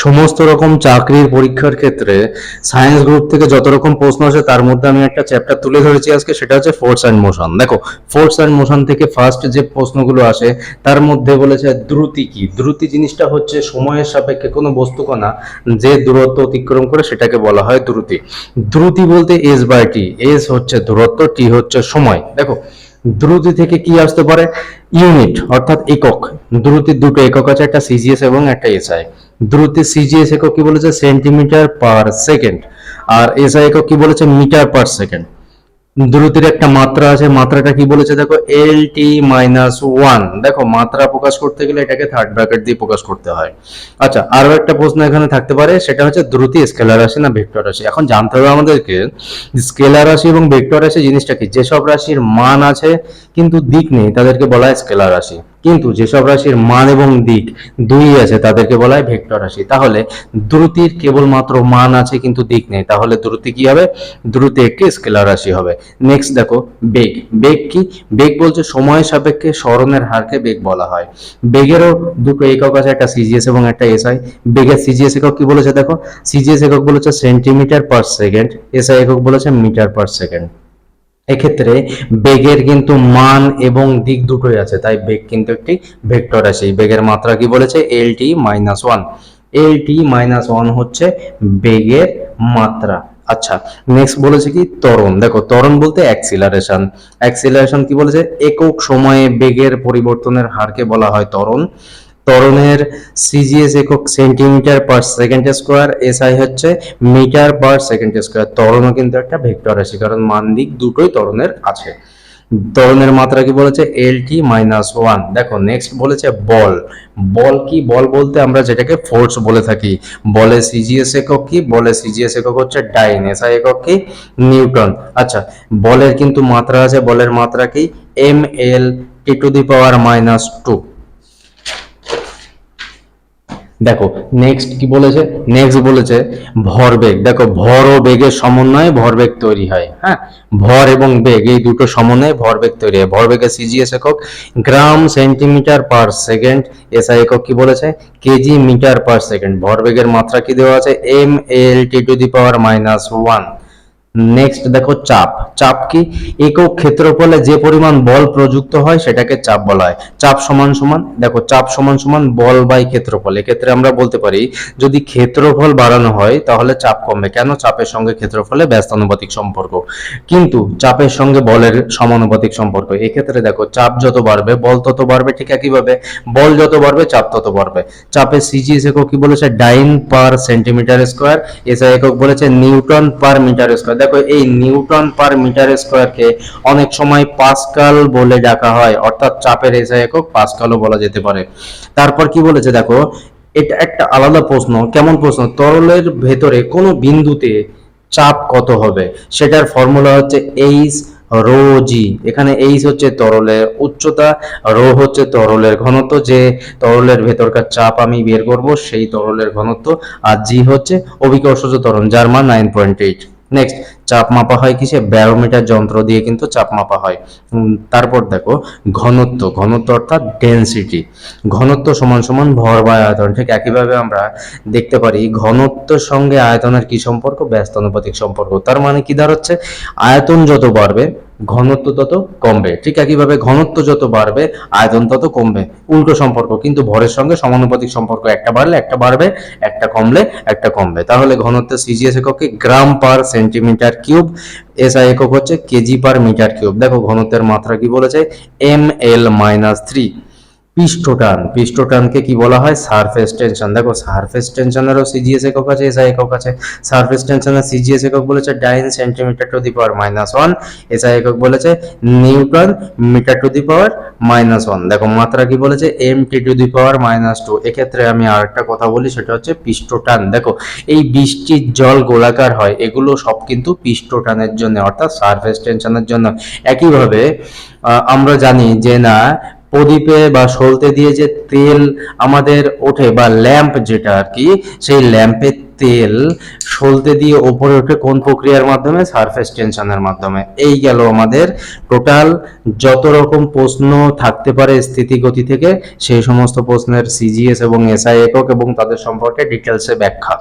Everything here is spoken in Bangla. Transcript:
সমস্ত রকম চাকরির পরীক্ষার ক্ষেত্রে সায়েন্স গ্রুপ থেকে যত রকম প্রশ্ন আসে তার মধ্যে আমি একটা চ্যাপ্টার তুলে ধরেছি আজকে, সেটা হচ্ছে ফোর্স অ্যান্ড মোশন। দেখো, ফোর্স অ্যান্ড মোশন থেকে ফার্স্ট যে প্রশ্নগুলো আসে তার মধ্যে বলেছে দ্রুতি কি। দ্রুতি জিনিসটা হচ্ছে সময়ের সাপেক্ষে কোনো বস্তুকণা যে দূরত্ব অতিক্রম করে সেটাকে বলা হয় দ্রুতি। দ্রুতি বলতে এস বাই টি, এস হচ্ছে দূরত্ব, টি হচ্ছে সময়। দেখো, দ্রুতি থেকে কি আসতে পারে? ইউনিট অর্থাৎ একক। দ্রুতির দুটো একক আছে, একটা সিজিএস এবং একটা এসআই। দ্রুতির সিজিএস একক কি বলেছে? Centimetre per second. আর এসআই একক কি বলেছে? Metre per second. দ্রুতির একটা মাত্রা আছে, মাত্রাটা কি বলেছে দেখো? LT-1। দেখো, মাত্রা প্রকাশ করতে গেলে এটাকে থার্ড ব্র্যাকেট দিয়ে প্রকাশ করতে হয়। আচ্ছা, আরো একটা প্রশ্ন এখানে থাকতে পারে, সেটা হচ্ছে দ্রুতি স্কেলার রাশি না ভেক্টর রাশি। এখন জানতে হবে আমাদেরকে স্কেলার রাশি এবং ভেক্টর রাশি জিনিসটা কি। যেসব রাশির মান আছে কিন্তু দিক নেই তাদেরকে বলা হয় স্কেলার রাশি, কিন্তু যেসব রাশির মান এবং দিক দুই আছে তাদেরকে বলা হয় ভেক্টর রাশি। তাহলে দ্রুতির কেবলমাত্র মান আছে কিন্তু দিক নেই, তাহলে দ্রুতি কি হবে? দ্রুতি একটি স্কেলার রাশি হবে। নেক্সট দেখো, বেগ। বেগ কি? বেগ বলছে সময়ের সাপেক্ষে সরণের হারকে বেগ বলা হয়। বেগেরও দুটো একক আছে, একটা সিজিএস এবং একটা এসআই। বেগের সিজিএস একক কি বলেছে দেখো? সিজিএস একক বলেছে সেন্টিমিটার পার সেকেন্ড, এসআই একক বলেছে মিটার পার সেকেন্ড। এক্ষেত্রে বেগের কিন্তু মান এবং দিক দুটোই আছে, তাই বেগ কিন্তু একটি ভেক্টর রাশি। বেগের মাত্রা কি বলেছে? LT-1। LT-1 হচ্ছে বেগের মাত্রা। আচ্ছা, নেক্সট বলেছে কি? ত্বরণ। দেখো, ত্বরণ বলতে অ্যাক্সিলারেশন। অ্যাক্সিলারেশন কি বলেছে? একক সময়ে বেগের পরিবর্তনের হারকে বলা হয় ত্বরণ। ত্বরণের সিজিএস একক centimetre per second square, SI হচ্ছে মিটার পার সেকেন্ড স্কোয়ার। ত্বরণও কিন্তু একটা ভেক্টর রাশি, কারণ মান দিক দুটোই ত্বরণের আছে। ত্বরণের মাত্রা কি বলেছে? LT-1। দেখো, নেক্সট বলেছে বল। বল কি? বল বলতে আমরা যেটাকে ফোর্স বলে থাকি। বলের সিজিএস একক কি? বলের সিজিএস একক হচ্ছে ডাইন, এসআই একক কি? নিউটন। আচ্ছা, বলের কিন্তু মাত্রা আছে, বলের মাত্রা কি? mL/10⁻²। দেখো, নেক্সট কি বলেছে? নেক্সট বলেছে ভরবেগ। দেখো, ভর ও বেগের সমন্বয়ে ভরবেগ তৈরি হয়। হ্যাঁ, ভর এবং বেগ এই দুটো সমন্বয়ে ভরবেগ তৈরি হয়। ভরবেগের সিজিএস একক gram centimetre per second, SI একক কি বলেছে? KG metre per second. ভরবেগের মাত্রা কি দেওয়া আছে? mL/10⁻²। নেক্সট দেখো চাপ। চাপ কি? একক ক্ষেত্রফলে যে পরিমাণ বল প্রযুক্ত হয় সেটাকে চাপ বলা হয়। চাপ সমান সমান, দেখো, চাপ সমান সমান বল বাই ক্ষেত্রফল। এক্ষেত্রে আমরা বলতে পারি যদি ক্ষেত্রফল বাড়ানো হয় তাহলে চাপ কমবে। কেন? চাপের সঙ্গে ক্ষেত্রফলে ব্যস্তানুপাতিক সম্পর্ক, কিন্তু চাপের সঙ্গে বলের সমানুপাতিক সম্পর্ক। এক্ষেত্রে দেখো, চাপ যত বাড়বে বল তত বাড়বে, ঠিক একইভাবে বল যত বাড়বে চাপ তত বাড়বে। চাপের সিজিএস একক কি বলেছে? ডাইন পার সেন্টিমিটার স্কোয়ার, এসআই একক বলেছে নিউটন পার মিটার স্কোয়ার। দেখো, এই নিউটন পার মিটার স্কোয়ারকে অনেক সময় পাস্কাল বলে ডাকা হয়, অর্থাৎ চাপের এসআই একক পাস্কালও বলা যেতে পারে। তারপর কি বলেছে দেখো, এটা একটা আলাদা প্রশ্ন। কেমন প্রশ্ন? তরলের ভেতরে কোনো বিন্দুতে চাপ কত হবে সেটার ফর্মুলা হচ্ছে এইচ রো জি। এখানে এইচ হচ্ছে তরলের উচ্চতা, রো হচ্ছে তরলের ঘনত্ব, যে তরলের ভেতরকার চাপ আমি বের করব সেই তরলের ঘনত্ব, আর জি হচ্ছে অভিকর্ষজ ত্বরণ যার মান 9.8। নেক্সট, চাপ মাপা হয় কিসে? ব্যারোমিটার যন্ত্র দিয়ে কিন্তু চাপ মাপা হয়। তারপর দেখো ঘনত্ব। ঘনত্ব অর্থাৎ ডেনসিটি। ঘনত্ব সমান সমান ভর বা আয়তন। ঠিক একইভাবে আমরা দেখতে পারি ঘনত্বের সঙ্গে আয়তনের কি সম্পর্ক? ব্যস্তানুপাতিক সম্পর্ক। তার মানে কি দাঁড়াচ্ছে? আয়তন যত বাড়বে ঘনত্ব তত কমবে। ঠিক একইভাবে ঘনত্ব যত বাড়বে আয়তন তত কমবে। উল্টো সম্পর্ক, কিন্তু ভরের সঙ্গে সমানুপাতিক সম্পর্ক। একটা বাড়লে একটা বাড়বে, একটা কমলে একটা কমবে। তাহলে ঘনত্বের সিজিএস একক কি? গ্রাম পার সেন্টিমিটার কিউব, এসআই একক হচ্ছে কেজি পার মিটার কিউব। দেখো, ঘনত্বের মাত্রা কি বলেছে? mL-3। পৃষ্ঠটান। পৃষ্ঠটানকে কি বলা হয়? Surface tension. দেখো, সারফেস টেনশনেরও সিজিএস একক আছে, এসআই একক আছে। সারফেস টেনশনের সিজিএস একক বলেছে ডাইন সেন্টিমিটার/-1, এসআই একক বলেছে নিউটন মিটার/-1। দেখো, মাত্রা কি বলেছে? mT/-2। এক্ষেত্রে আমি আরেকটা কথা বলি, সেটা হচ্ছে পৃষ্ঠটান। দেখো, এই বৃষ্টির জল গোলাকার হয়, এগুলো সব কিন্তু পৃষ্ঠটানের জন্য, অর্থাৎ সারফেস টেনশনের জন্য। একইভাবে আমরা জানি যে না, প্রদীপে বা সলতে দিয়ে যে তেল আমাদের ওঠে বা ল্যাম্প যেটা আর কি, সেই ল্যাম্পের তেল সলতে দিয়ে ওপরে ওঠে কোন প্রক্রিয়ার মাধ্যমে? সারফেস টেনশনের মাধ্যমে। এই গেল আমাদের টোটাল যত রকম প্রশ্ন থাকতে পারে স্থিতিগতি থেকে সেই সমস্ত প্রশ্নের সিজিএস এবং এসআই একক এবং তাদের সম্পর্কে ডিটেলসে ব্যাখ্যা।